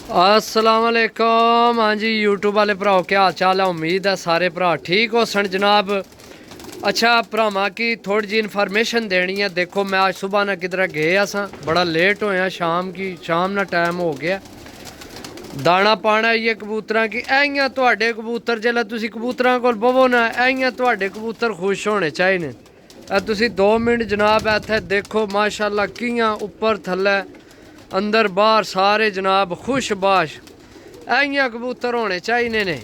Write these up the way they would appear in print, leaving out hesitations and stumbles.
अस्सलाम वालेकुम। हाँ जी यूट्यूब वाले भराओ क्या हाल चाल है। उम्मीद है सारे भरा ठीक हो सन जनाब। अच्छा भरावां की थोड़ी जी इन्फॉर्मेशन देनी है। देखो मैं आज सुबह ना किधर गए असा बड़ा लेट होया, शाम ना टाइम हो गया। दाना पाना ये कबूतर की इं थोड़े कबूतर जिसले तुम कबूतर को बवो ना इं थोड़े कबूतर खुश होने चाहिए। तुम 2 मिनट जनाब इत्थे देखो माशाल्लाह कियां उपर थल्ले अंदर बाहर सारे जनाब खुशबाश इं कबूतर होने चाहिए ने।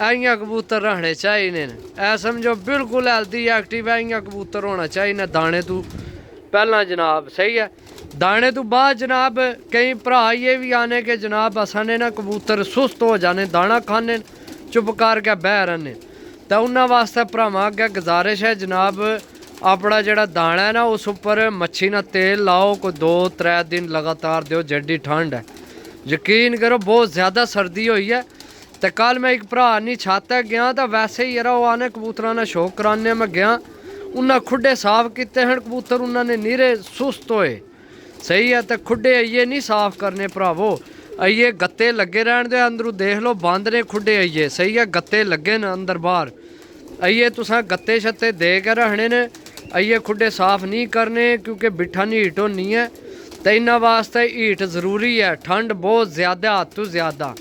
इं कबूतर रहने चाहिए ने। ऐ समझो बिल्कुल हेल्दी एक्टिव है। इं कबूतर होना चाहिए दाने तू पहला जनाब। सही है। दाने तो बाद जनाब कई भरा ये भी आने के जनाब असाने ना कबूतर सुस्त हो जाने, दाना खाने चुप करके बह रहने। तो उन्होंने वास्ते भरावां अगे गुजारिश है जनाब अपना जोड़ा दाना है ना उस उपर मच्छी ना तेल लाओ, कोई 2-3 दिन लगातार दो। जड्डी ठंड है, यकीन करो बहुत ज़्यादा सर्दी हुई है। तो कल मैं एक भरा नहीं छाता गया तो वैसे ही यार वो आने कबूतर ने शौक कराने मैं गया। उन्हें खुडे साफ किए हैं कबूतर, उन्होंने नीरे सुस्त होए। सही है। तो खुडे आइए नहीं साफ करने भरावो, आइए गत्ते लगे रहन दे। अंदरों देख लो बंद ने खुडे आइए। सही है। गत्ते लगे न अंदर बाहर, आइए तुसा गत्ते शत्ते दे के रखने ने। आइए खुडे साफ नहीं करने क्योंकि बिठा नहीं हीट होनी है। तो इन्होंने वास्ते हीट ज़रूरी है। ठंड बहुत ज़्यादा हद तो ज़्यादा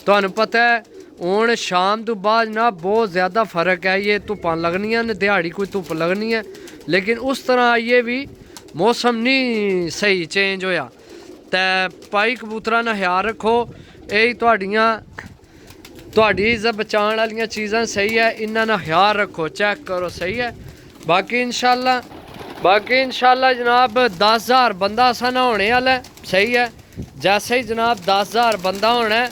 तुहानू पता है। हूँ शाम तो बाद ना बहुत ज़्यादा फर्क है। ये धुप्पां लगनियां ने, दिहाड़ी कोई धुप्प लगनी है, लेकिन उस तरह आइए भी मौसम नहीं सही चेंज होया। तो भाई कबूतरा ना ख्याल रखो। यही तुहाड़ी इज्जत बचाने वाली चीज़ां सही है, इन्हों ख्याल रखो, चेक करो। सही है। बाकी इंशाल्लाह जनाब 10,000 बंदा असा ना होने वाला है। सही है। जैसे ही जनाब 10,000 बंदा होना है,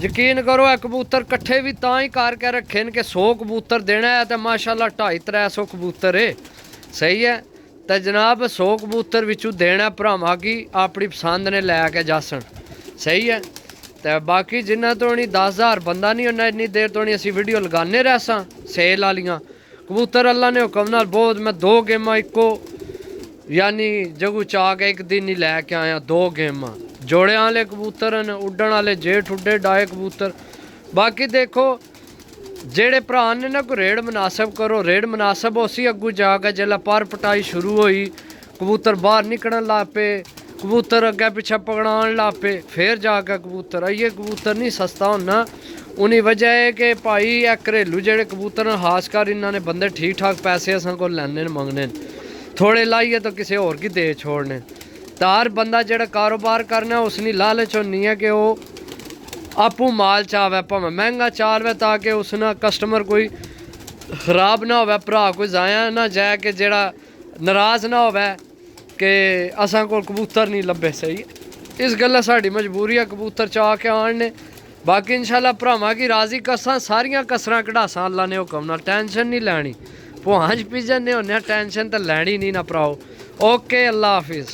यकीन करो है कबूतर कट्ठे भी तां ही करके रखे कि 100 कबूतर देना है तो माशाल्लाह 250-300 कबूतर है। सही है। तो जनाब 100 कबूतर विचू देना भरावां की अपनी पसंद ने लैके जासन। सही है। तो बाकी जिन्ना तो नहीं 10,000 बंदा नहीं होना इन्नी देर तो नहीं असी वीडियो लगाने रहसा सेल वालियाँ कबूतर। अल्लाह ने हुक्म नाल बहुत मैं 2 गेमां इको यानी जगू चा के एक दिन ही लैके आया। 2 गेमां जोड़े वाले कबूतर न, उड्डण वाले जेठ उड्डे डाए कबूतर। बाकी देखो जेड़े भरा ने ना कोई रेड़ मुनासब करो, रेड़ मुनासब उसी अगू जाके जिसलै पर पटाई शुरू हुई कबूतर बाहर निकलन लग पे, कबूतर अगे पिछे पकड़ान लग पे, फिर जाके कबूतर आइए। कबूतर नहीं सस्ता होना। उन्हीं वजह है कि भाई यह घरेलू जेड़े कबूतर न खासकर इन्होंने बंदे ठीक ठाक पैसे असां को लैने मंगने थोड़े लाइए तो किसी होर की दे छोड़ने। तो हर बंदा जेड़ा कारोबार करना उसनी लालच होनी है कि वो आपू माल चावे भावें महंगा चावे ताकि उसना कस्टमर कोई खराब ना हो, भरा कोई जाया ना जाए कि जेड़ा नाराज़ ना हो कि असां को कबूतर नहीं लभे। सही इस गल्ला साड़ी मजबूरी है कबूतर चाह के आने। बाकी इंशाल्लाह भरावां की राजी कसा सारियां कसरां कढ़ासां अल्लाह ने हुक्म नाल, टेंशन नहीं लैनी। भुआं च पिजने होने टेंशन तो लैनी नहीं ना भराओ। ओके अल्लाह हाफिज़।